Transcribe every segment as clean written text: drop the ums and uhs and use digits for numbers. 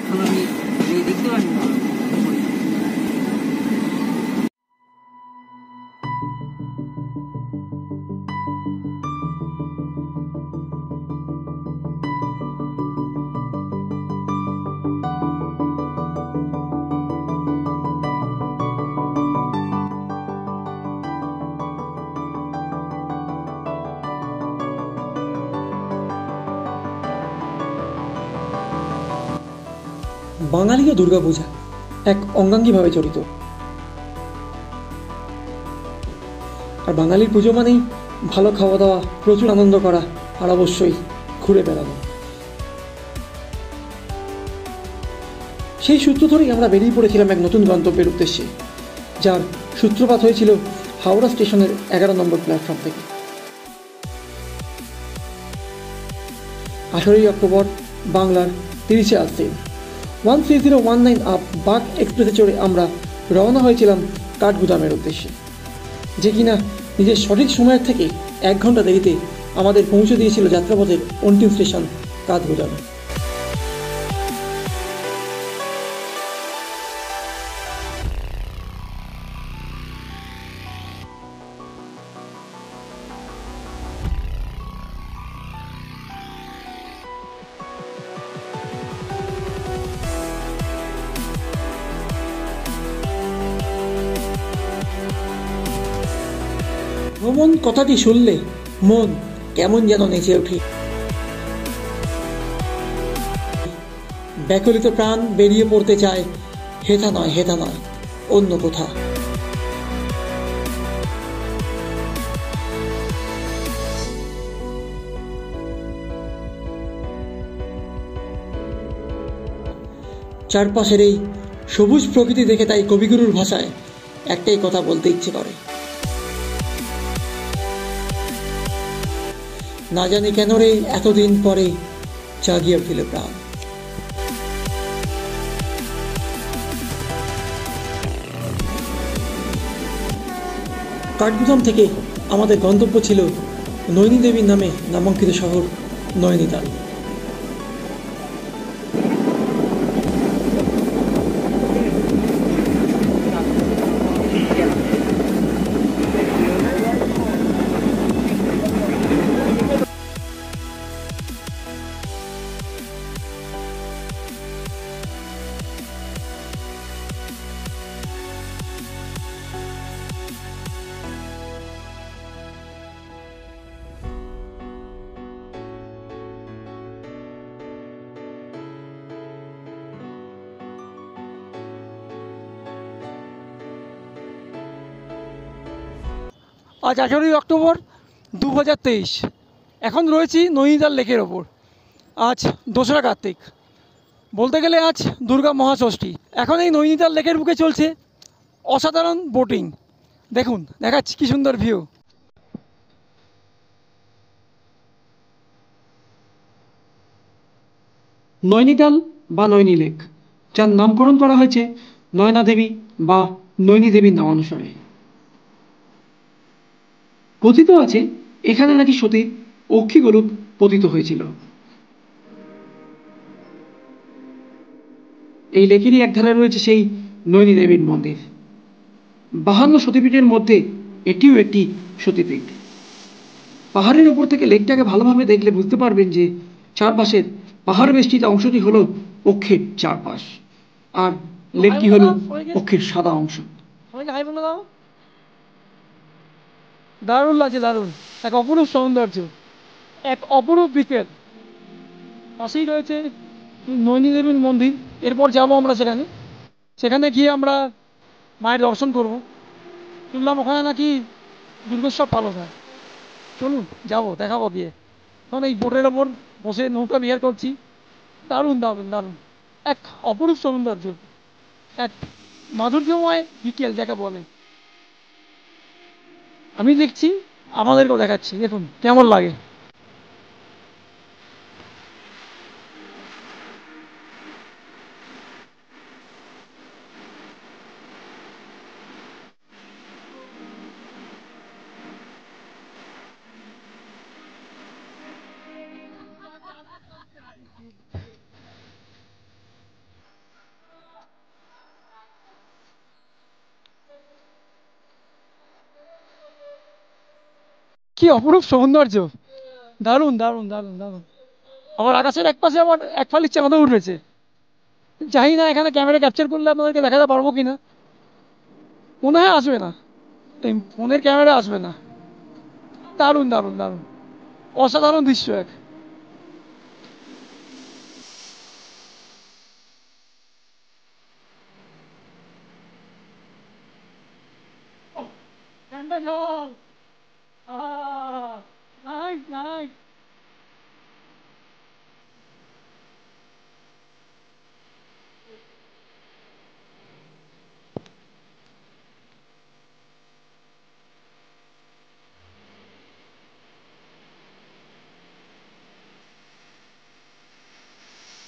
এখন আমি দেখতে পাইনি না। বাঙালিও দুর্গাপূজা এক অঙ্গাঙ্গিভাবে জড়িত। আর বাঙালির পুজো মানেই ভালো খাওয়া দাওয়া, প্রচুর আনন্দ করা, আর অবশ্যই ঘুরে বেড়ানো। সেই সূত্র ধরেই আমরা বেরিয়ে পড়েছিলাম এক নতুন গন্তব্যের উদ্দেশ্যে, যার সূত্রপাত হয়েছিল হাওড়া স্টেশনের 11 নম্বর প্ল্যাটফর্ম থেকে। 18 অক্টোবর বাংলার 30 আশ্বিন 13019 আপ বাগ এক্সপ্রেসে চড়ে আমরা রওনা হয়েছিলাম কাঠগুদামের উদ্দেশ্যে, যে কিনা নিজের সঠিক সময়ের থেকে 1 ঘন্টা দেরিতে আমাদের পৌঁছে দিয়েছিল যাত্রাপথের অন্তিম স্টেশন কাঠগুদামে। ভ্রমণ কথাটি শুনলে মন কেমন যেন নেচে ওঠে। ব্যাকুলিত প্রাণ বেরিয়ে পড়তে চায় হেথা নয় অন্য কোথা। চারপাশের এই সবুজ প্রকৃতি দেখে তাই কবিগুরুর ভাষায় একটাই কথা বলতে ইচ্ছে করে, না জানি কেন রে এতদিন পরে জাগিয়ে উঠিল প্রাণ। কাঠগুদাম থেকে আমাদের গন্তব্য ছিল নৈনী দেবীর নামে নামাঙ্কিত শহর নৈনিতাল। আজ 18 অক্টোবর 2023। এখন রয়েছি নৈনিতাল লেকের ওপর। আজ 2রা কার্তিক, বলতে গেলে আজ দুর্গা মহাষষ্ঠী। এখন এই নৈনিতাল লেকের বুকে চলছে অসাধারণ বোটিং। দেখুন, দেখাচ্ছি কি সুন্দর ভিউ। নৈনিতাল বা নৈনী লেক, যার নামকরণ করা হয়েছে নয়না দেবী বা নৈনী দেবীর নামানুসারে। কথিত আছে এখানে নাকি সতীর অক্ষিগোলক পতিত হয়েছিল। এই লেকেরই একধারে রয়েছে সেই নৈনী দেবীর মন্দির। 52 সতীপীঠের মধ্যে এটিও একটি সতীপীঠ। পাহাড়ের উপর থেকে লেকটাকে ভালোভাবে দেখলে বুঝতে পারবেন যে চারপাশের পাহাড় বেষ্টিত অংশটি হলো অক্ষের চারপাশ, আর লেকটি হলো অক্ষের সাদা অংশ। দারুণ লাগছে, দারুণ এক অপরূপ সৌন্দর্য, এক অপরূপ বিকেল। পাশেই রয়েছে নৈনী দেবীর মন্দির। এরপর যাবো আমরা সেখানে গিয়ে আমরা মায়ের দর্শন করব। শুনলাম ওখানে নাকি দুর্গোৎসব পালন হয়। চলুন যাবো, দেখাবো গিয়ে। এখন এই বোটের ওপর বসে নৌকা বিহার করছি। দারুণ দারুণ দারুণ এক অপরূপ সৌন্দর্য, এক মাধুর্যময় বিকেল যাকে বলে। আমি দেখছি, আমাদেরকেও দেখাচ্ছি, দেখুন কেমন লাগে। কি অপরূপ সৌন্দর্য, দারুণ দারুণ দারুণ দারুণ। আমার আকাশের এক পাশে আমার এক ফালি চাঁদও উঠেছে। জানি না এখানে ক্যামেরা ক্যাপচার করলে আপনাদেরকে দেখাতে পারবো কিনা, মনে হয় আসবে না, এই ফোনের ক্যামেরা আসবে না। দারুণ দারুণ দারুণ, অসাধারণ দৃশ্য এক। ঠান্ডা জল, নাইস নাইস।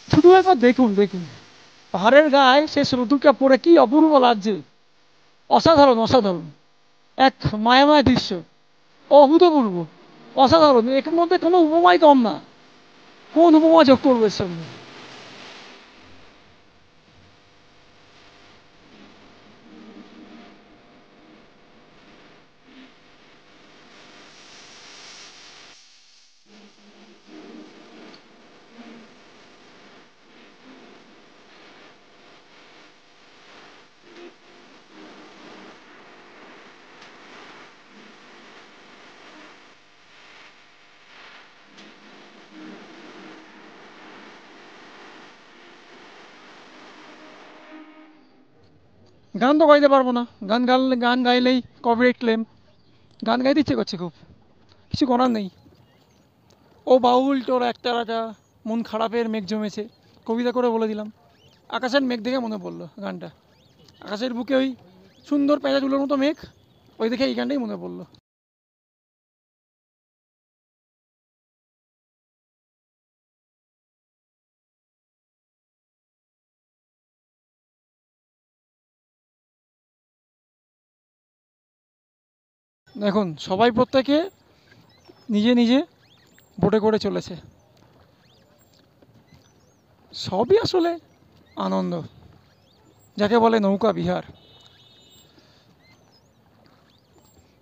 শুধু একবার দেখুন দেখুন, পাহাড়ের গায়ে সে রোদুরটা পড়ে কি অপূর্ব লাগছে, অসাধারণ অসাধারণ, এক মায়াময় দৃশ্য, অভূতপূর্ব, অসাধারণ। এর মধ্যে কোনো উপমাই কম না, কোন উপমা যোগ করবে এর সঙ্গে। গান তো গাইতে পারবো না, গান গাইলেই কপিরাইট ক্লেম। গান গাইতে ইচ্ছে করছে খুব, কিছু করার নেই। ও বাউল তোর একটা রাজা, মন খারাপের মেঘ জমেছে, কবিতা করে বলে দিলাম। আকাশের মেঘ দেখে মনে পড়লো গানটা, আকাশের বুকে ওই সুন্দর পেঁচা তুলোর মতো মেঘ, ওই দেখে এই গানটাই মনে পড়লো। দেখুন সবাই প্রত্যেকে নিজে নিজে বোটে করে চলেছে, সবই আসলে আনন্দ, যাকে বলে নৌকা বিহার।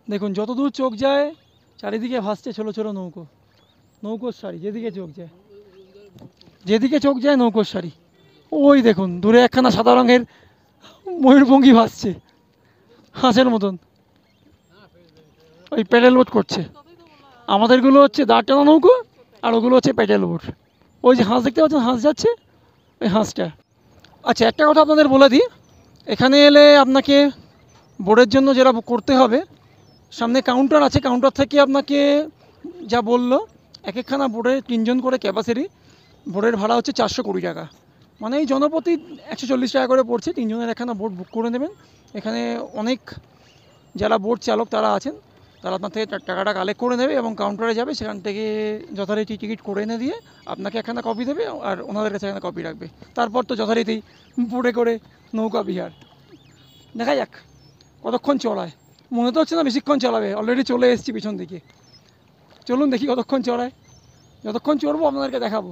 দেখুন যতদূর চোখ যায় চারিদিকে ভাসছে ছোটো ছোটো নৌকো, নৌকোর সারি, যেদিকে চোখ যায়, যেদিকে চোখ যায় নৌকোর সারি। ওই দেখুন দূরে একখানা সাদা রঙের ময়ূরপঙ্খী ভাসছে হাঁসের মতন, ওই প্যাডেল বোট করছে। আমাদেরগুলো হচ্ছে দাঁড় টানা নৌকো, আর ওগুলো হচ্ছে প্যাডেল বোট। ওই যে হাঁস দেখতে পাচ্ছেন, হাঁস যাচ্ছে, ওই হাঁসটা। আচ্ছা একটা কথা আপনাদের বলে দিই, এখানে এলে আপনাকে বোর্ডের জন্য যেটা করতে হবে, সামনে কাউন্টার আছে, কাউন্টার থেকে আপনাকে যা বললো, এক একখানা বোর্ডে 3 জন করে ক্যাপাসিটি, বোর্ডের ভাড়া হচ্ছে 420 টাকা, মানে এই জনপ্রতি 140 টাকা করে পড়ছে। 3 জনের একখানা বোর্ড বুক করে নেবেন। এখানে অনেক যারা বোট চালক তারা আছেন, তারা আপনার থেকে টাকাটা কালেক্ট করে নেবে এবং কাউন্টারে যাবে, সেখান থেকে যথারীতি টিকিট করে এনে দিয়ে আপনাকে একখানা কপি দেবে, আর ওনাদের কাছে একখানা কপি রাখবে। তারপর তো যথারীতি বোটে করে নৌকা বিহার। দেখা যাক কতক্ষণ চড়ায়, মনে তো হচ্ছে না বেশিক্ষণ চালাবে, অলরেডি চলে এসেছি পিছন দিকে। চলুন দেখি কতক্ষণ চড়ায়, যতক্ষণ চড়বো আপনাদেরকে দেখাবো।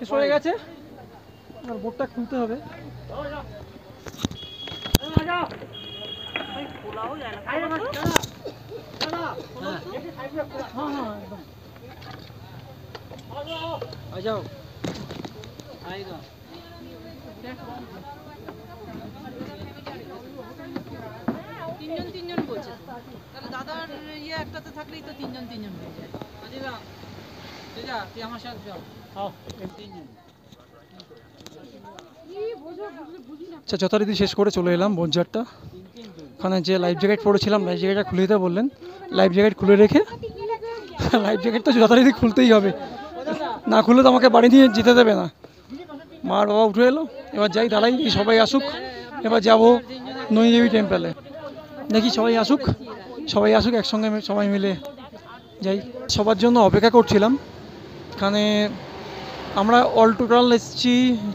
শেষ হয়ে গেছে, আর বোটটা খুলতে হবে। जाओ आएगा। তিনজন বলছে তো। তাহলে দাদার একটাতে থাকলেই তো তিনজন তিনজন হয়ে যায়। আজিরা যা তুই আমার সাথে চল তিনজন। আচ্ছা, যথারীতি শেষ করে চলে এলাম বনঝাড়টা। ওখানে যে লাইফ জ্যাকেট পরেছিলাম, লাইফ জ্যাকেটটা খুলে দিতে বললেন। লাইফ জ্যাকেট খুলে রেখে, লাইফ জ্যাকেট তো যথারীতি খুলতেই হবে, না খুলে তো আমাকে বাড়ি নিয়ে যেতে দেবে না। মার বাবা উঠে এলো, এবার যাই দাঁড়াই, সবাই আসুক। এবার যাবো নৈনিদেবী টেম্পলে, দেখি সবাই আসুক, সবাই আসুক একসঙ্গে সবাই মিলে যাই। সবার জন্য অপেক্ষা করছিলাম। এখানে আমরা অল টোটাল এসেছি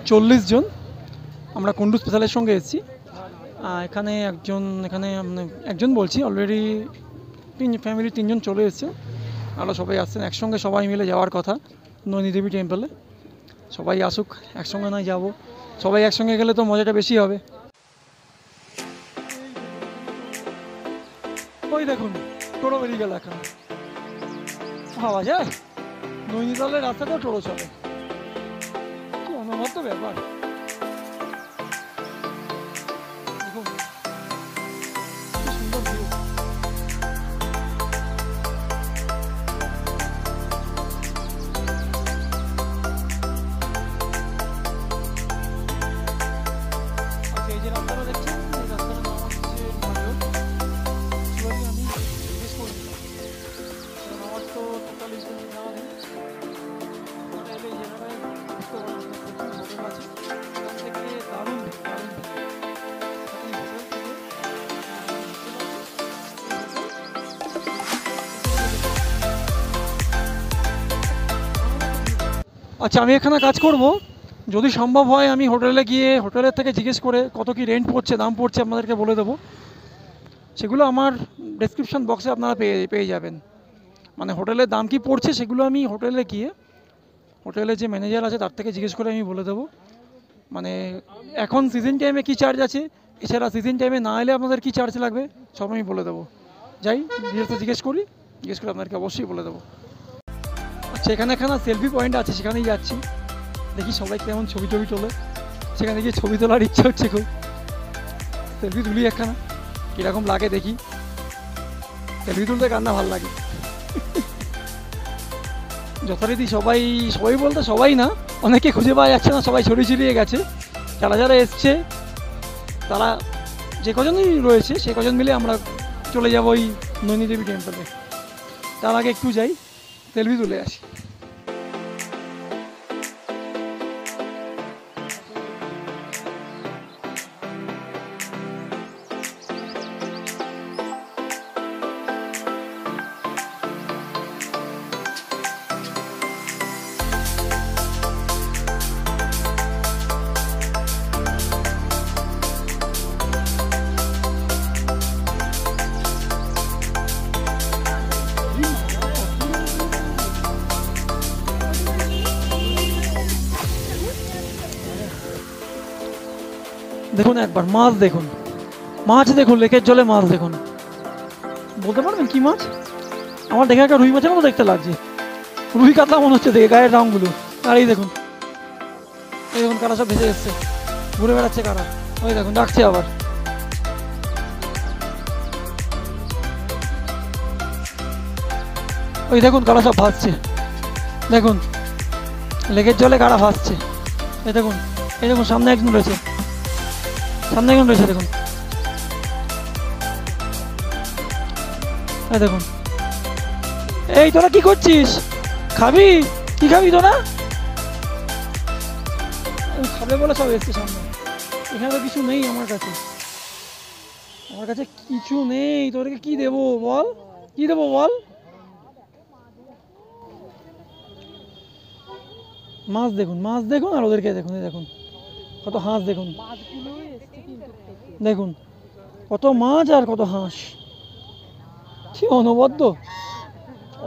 40 জন। আমরা কুন্ডু স্পেশালের সঙ্গে এসেছি। এখানে একজন বলছি, অলরেডি ফ্যামিলি 3 জন চলে এসেছে। আরও সবাই আসছেন, একসঙ্গে সবাই মিলে যাওয়ার কথা নৈনিদেবী টেম্পলে। সবাই আসুক, একসঙ্গে নয় যাবো, সবাই একসঙ্গে গেলে তো মজাটা বেশি হবে। ওই দেখুন টোটো বেরিয়ে গেল এখন, ভাবা যায় নৈনিতালের রাস্তাতেও টোটো চলে, কি অনবদ্য ব্যাপার। দেখুন কি সুন্দর ভিউ। আচ্ছা, এই যে রাস্তাটা দেখছেন, এই রাস্তাটার নাম হচ্ছে মাধব। আমি জিজ্ঞেস করছিলাম, কারণ আমার তো টোটাল ইনফরমেশন দেওয়া নেই। মানে এলে এই জায়গাটায় বুঝতে পারবেন যে প্রচুর হোটেল আছে, এখান থেকে দারুণ দারুণ এই হোটেল থেকে আচ্ছা, আমি এখানে কাজ করব। যদি সম্ভব হয় আমি হোটেলে গিয়ে হোটেলের থেকে জিজ্ঞেস করে কত কি রেন্ট পড়ছে, দাম পড়ছে আপনাদেরকে বলে দেবো। সেগুলো আমার ডেসক্রিপশন বক্সে আপনারা পেয়ে যাবেন। মানে হোটেলের দাম কি পড়ছে সেগুলো আমি হোটেলে গিয়ে, হোটেলের যে ম্যানেজার আছে তার থেকে জিজ্ঞেস করে আমি বলে দেবো। মানে এখন সিজন টাইমে কী চার্জ আছে, এছাড়া সিজন টাইমে না এলে আপনাদের কী চার্জ লাগবে সব আমি বলে দেবো। যাই ডিটেলসে জিজ্ঞেস করে আপনাদেরকে অবশ্যই বলে দেবো। আচ্ছা, এখানে সেলফি পয়েন্ট আছে, সেখানেই যাচ্ছি। দেখি সবাই কেমন ছবি তোলে, সেখানে গিয়ে ছবি তোলার ইচ্ছা হচ্ছে খুব। সেলফি তুলি একখানা, কীরকম লাগে দেখি। সেলফি তুলতে কার না ভালো লাগে। যথারীতি সবাই বলতে সবাই না, অনেকে খুঁজে পাওয়া যাচ্ছে না, সবাই ছড়িয়ে গেছে। যারা এসছে তারা যে কজনই রয়েছে সে কজন মিলে আমরা চলে যাব ওই নৈনিদেবী টেম্পলে। তার আগে একটু যাই, সেলফি তুলে আসি। দেখুন একবার মাছ দেখুন, লেকের জলে মাছ দেখুন। বলতে পারবেন কি মাছ? আমার দেখে একটা রুই মাছের মতো দেখতে লাগছে, রুই কাতলা মনে হচ্ছে দেখে, গায়ের রঙগুলো। আর এই দেখুন কারা সব ভেসে এসছে, ঘুরে বেড়াচ্ছে কারা। ওই দেখুন ডাকছে আবার। ওই দেখুন কারা সব ভাসছে, দেখুন লেকের জলে কারা ভাসছে। এই দেখুন সামনে একজন রয়েছে, দেখুন। এই দেখুন, এই তোরা কি করছিস? খাবি? কি খাবি তোরা? খাবে বলে সব এসছে সামনে। এখানে তো কিছু নেই আমার কাছে, কিছু নেই। তোদেরকে কি দেবো বল, বল? মাছ দেখুন আর ওদেরকে দেখুন কত হাঁস, দেখুন কত মাছ আর কত হাঁস, কি অনবদ্য,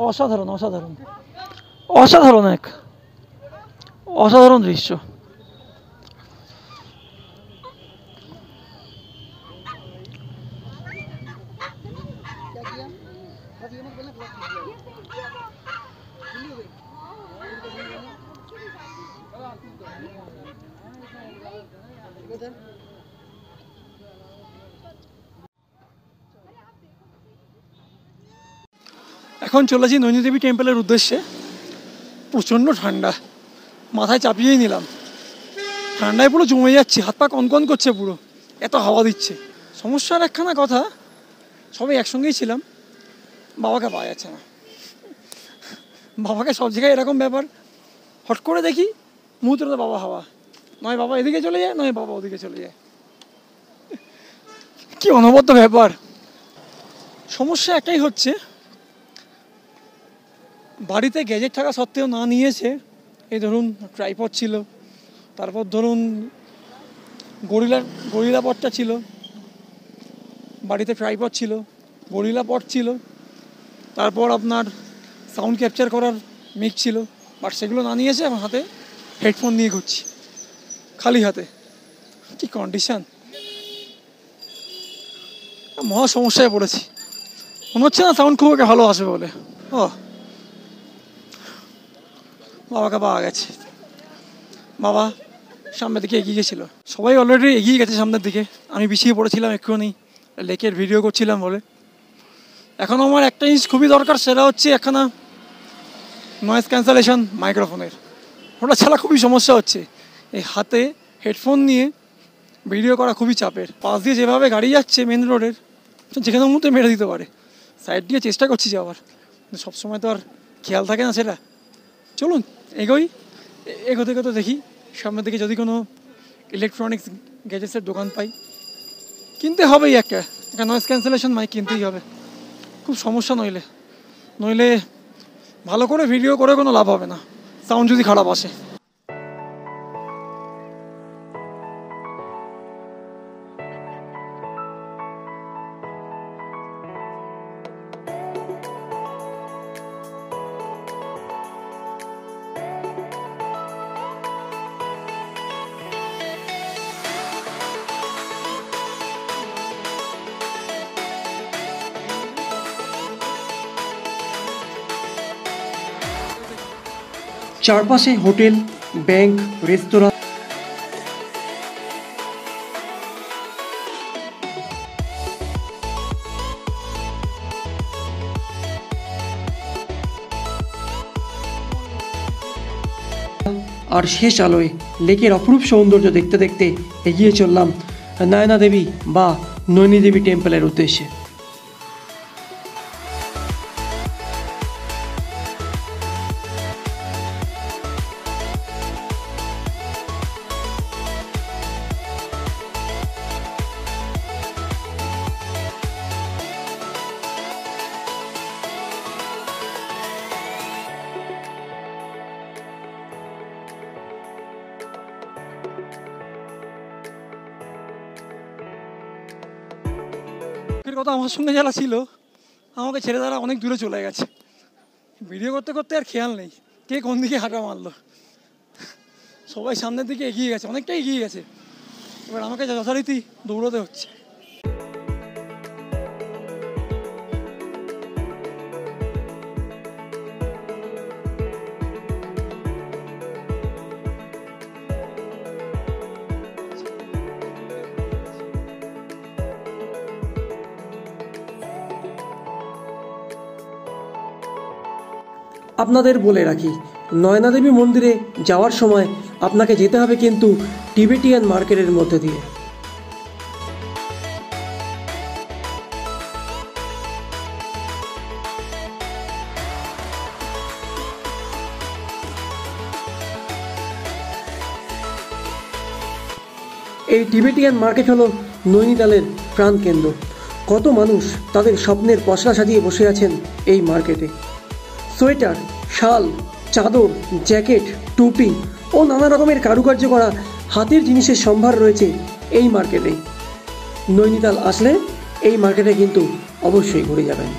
অসাধারণ এক অসাধারণ দৃশ্য। এখন চলেছি নৈনী দেবী টেম্পলের উদ্দেশ্যে। প্রচণ্ড ঠান্ডা, মাথায় চাপিয়েই নিলাম। ঠান্ডায় পুরো জমে যাচ্ছে, হাত পা কনকন করছে, পুরো এত হাওয়া দিচ্ছে। সমস্যার একখানা কথা, সবাই একসঙ্গেই ছিলাম, বাবাকে পাওয়া যাচ্ছে না। বাবাকে সব জায়গায় এরকম ব্যাপার, হট করে দেখি মুহূর্তে বাবা হাওয়া, নয় বাবা এদিকে চলে যায়, নয় বাবা ওদিকে চলে যায়। কি অনবদ্য ব্যাপার। সমস্যা একটাই হচ্ছে, বাড়িতে গ্যাজেট থাকা সত্ত্বেও না নিয়েছে। এই ধরুন ট্রাইপড ছিল, তারপর ধরুন গরিলা পটটা ছিল, বাড়িতে ট্রাইপড ছিল, গরিলা পট ছিল, তারপর আপনার সাউন্ড ক্যাপচার করার মিক ছিল, বাট সেগুলো না নিয়েছে। আমার হাতে হেডফোন নিয়ে ঘুরছি খালি হাতে। কি কন্ডিশন, মহা সমস্যায় পড়েছি। মনে হচ্ছে না সাউন্ড খুব একটা ভালো আসবে বলে। ও বাবাকে পাওয়া গেছে। বাবা সামনের দিকে এগিয়ে গেছিলো, সবাই অলরেডি এগিয়ে গেছে সামনের দিকে। আমি পিছিয়ে পড়েছিলাম এক্ষুনি লেকের ভিডিও করছিলাম বলে। এখন আমার একটা জিনিস খুবই দরকার, সেটা হচ্ছে একখানা নয়েজ ক্যান্সেলেশন মাইক্রোফোনের। ওটা ছাড়া খুবই সমস্যা হচ্ছে। এই হাতে হেডফোন নিয়ে ভিডিও করা খুবই চাপের। পাশ দিয়ে যেভাবে গাড়ি যাচ্ছে মেন রোডের, যেখানে মুহূর্তে মেরে দিতে পারে। সাইড দিয়ে চেষ্টা করছি যাওয়ার, কিন্তু সবসময় তো আর খেয়াল থাকে না সেটা। চলুন এগোই, এগোতে এগোতে দেখি সামনের দিকে যদি কোনো ইলেকট্রনিক্স গ্যাজেটসের দোকান পাই। কিনতে হবেই একটা নয়েজ ক্যান্সেলেশন মাইক কিনতেই হবে। খুব সমস্যা, নইলে ভালো করে ভিডিও করে কোনো লাভ হবে না, সাউন্ড যদি খারাপ আসে। চারপাশে হোটেল, ব্যাংক, রেস্তোরাঁ, আর শেষ আলোয় লেকের অপরূপ সৌন্দর্য দেখতে দেখতে এগিয়ে চললাম নয়না দেবী বা নৈনী দেবী টেম্পলের উদ্দেশ্যে। কথা আমার সঙ্গে যারা ছিল আমাকে ছেড়ে তারা অনেক দূরে চলে গেছে। ভিডিও করতে করতে আর খেয়াল নেই কে কোন দিকে হাঁটা মারলো। সবাই সামনের দিকে এগিয়ে গেছে, অনেকটা এগিয়ে গেছে। এবার আমাকে যথারীতি দৌড়াতে হচ্ছে। আপনাদের বলে রাখি, নয়না দেবী মন্দিরে যাওয়ার সময় আপনাকে যেতে হবে কিন্তু টিবেটিয়ান মার্কেটের মধ্যে দিয়ে। এই টিবেটিয়ান মার্কেট হলো নৈনিতালের প্রাণকেন্দ্র। কত মানুষ তাদের স্বপ্নের পসরা সাজিয়ে বসে আছেন এই মার্কেটে। সোয়েটার, শাল, চাদর, জ্যাকেট, টুপি ও নানা রকমের কারুকার্য করা হাতের জিনিসের সম্ভার রয়েছে এই মার্কেটে। নৈনিতাল আসলে এই মার্কেটে কিন্তু অবশ্যই ঘুরে যাবেন।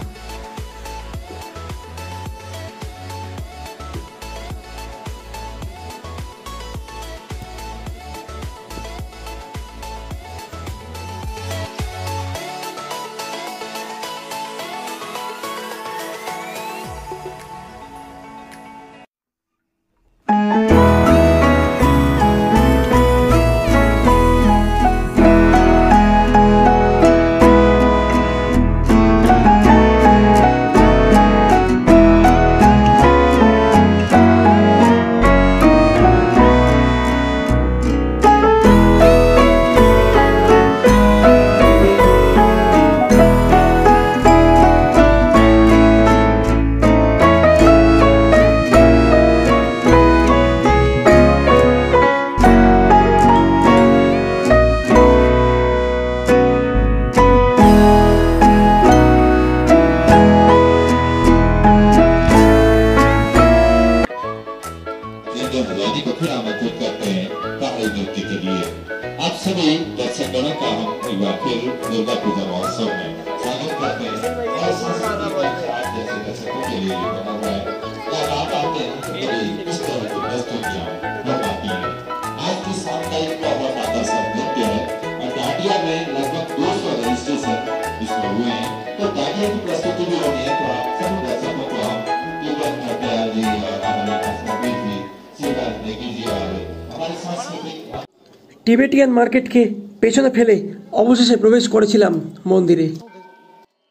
টিবেটিয়ান মার্কেটকে পেছনে ফেলে অবশেষে প্রবেশ করেছিলাম মন্দিরে।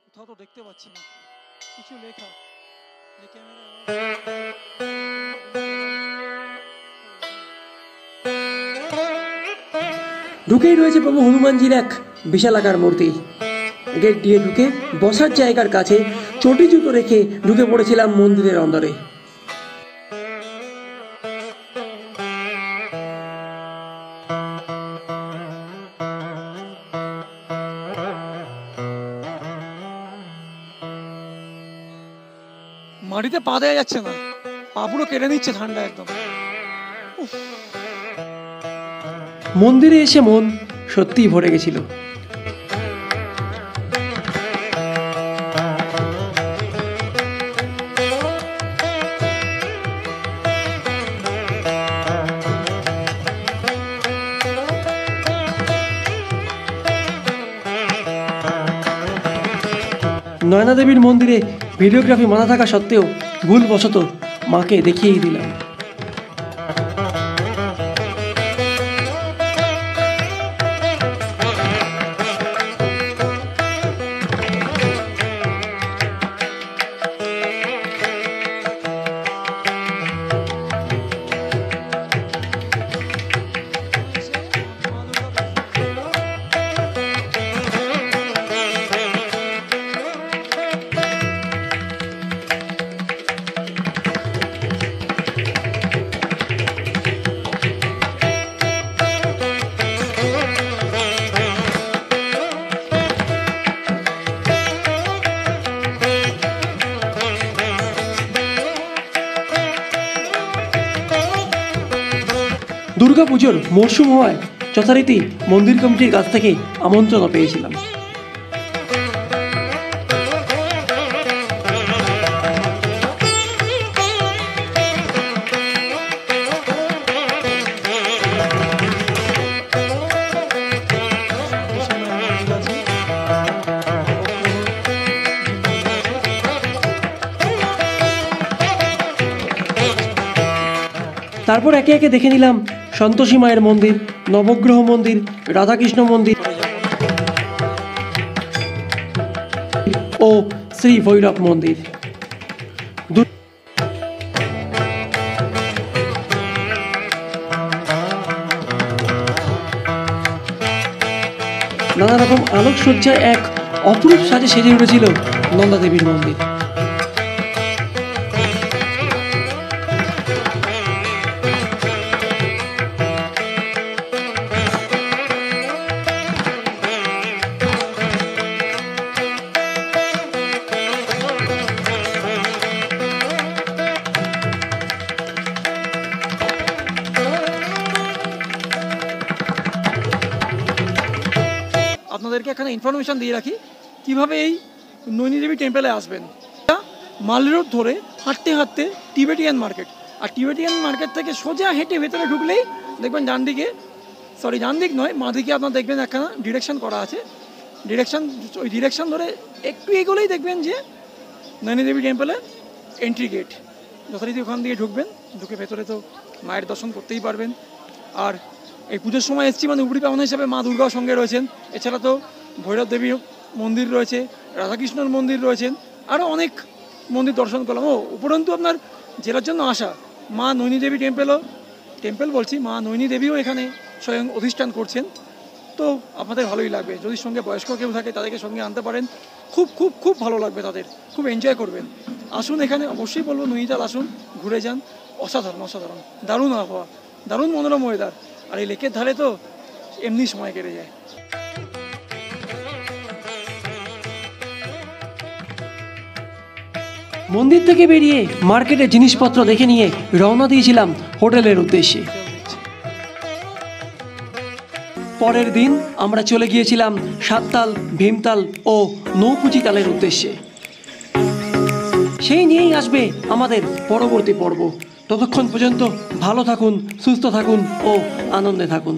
কোথাও তো দেখতে পাচ্ছি না কিছু লেখা যে ঢুকেই রয়েছে প্রভু হনুমানজির এক বিশালাকার মূর্তি। গেট দিয়ে ঢুকে বসার জায়গার কাছে চটি জুতো রেখে ঢুকে পড়েছিলাম মন্দিরের অন্দরে। মাটিতে পা দেওয়া যাচ্ছে না, পা পুরো কেড়ে নিচ্ছে ঠান্ডা একদম। মন্দিরে এসে মন সত্যিই ভরে গেছিল। নয়না দেবীর মন্দিরে ভিডিওগ্রাফি মানা থাকা সত্ত্বেও ভুলবশত মাকে দেখিয়েই দিলাম। দুর্গাপুজোর মরশুম হওয়ায় যথারীতি মন্দির কমিটির কাছ থেকে আমন্ত্রণ পেয়েছিলাম। তারপর একে একে দেখে নিলাম সন্তোষী মায়ের মন্দির, নবগ্রহ মন্দির, রাধাকৃষ্ণ মন্দির ও শ্রী ভৈরব মন্দির। নানা রকম আলোকসজ্জায় এক অপরূপ সাজে সেজে উঠেছিল নন্দা দেবীর মন্দির। আপনাদেরকে এখানে ইনফরমেশন দিয়ে রাখি কিভাবে এই নৈনী দেবী টেম্পলে আসবেন। মাল রোড ধরে হাঁটতে হাঁটতে টিবেটিয়ান মার্কেট, আর টিবেটিয়ান মার্কেট থেকে সোজা হেঁটে ভেতরে ঢুকলেই দেখবেন ডান দিকে, সরি ডান দিক নয় মা দিকে আপনার দেখবেন একখানা ডিরেকশন করা আছে। ওই ডিরেকশন ধরে একটু এগোলেই দেখবেন যে নৈনী দেবী টেম্পলের এন্ট্রি গেট। যথারীতি ওখান দিয়ে ঢুকবেন, ঢুকে ভেতরে তো মায়ের দর্শন করতেই পারবেন। আর এই পুজোর সময় এসেছি মানে উপরি পাওনা হিসাবে মা দুর্গাও সঙ্গে রয়েছেন, এছাড়া তো ভৈরব দেবীর মন্দির রয়েছে, রাধাকৃষ্ণর মন্দির রয়েছেন, আরও অনেক মন্দির দর্শন করলাম। উপরন্তু আপনার জেলার জন্য আসা মা নৈনী দেবী টেম্পল বলছি, মা নৈনী দেবীও এখানে স্বয়ং অধিষ্ঠান করছেন। তো আপনাদের ভালোই লাগবে, যদি সঙ্গে বয়স্ক কেউ থাকে তাদেরকে সঙ্গে আনতে পারেন, খুব খুব খুব ভালো লাগবে, তাদের খুব এনজয় করবেন। আসুন এখানে, অবশ্যই বলবো নৈনিতাল আসুন, ঘুরে যান, অসাধারণ অসাধারণ, দারুণ আবহাওয়া, দারুণ মনোরম ওয়েদার, আর এই লেকের ধারে তো এমনি সময় কেটে যায়। মন্দির থেকে বেরিয়ে মার্কেটের জিনিসপত্র দেখে নিয়ে রওনা দিয়েছিলাম হোটেলের উদ্দেশ্যে। পরের দিন আমরা চলে গিয়েছিলাম সাততাল, ভীমতাল ও নৌকুচি তালের উদ্দেশ্যে। সেই নিয়েই আসবে আমাদের পরবর্তী পর্ব। ততক্ষণ পর্যন্ত ভালো থাকুন, সুস্থ থাকুন ও আনন্দে থাকুন।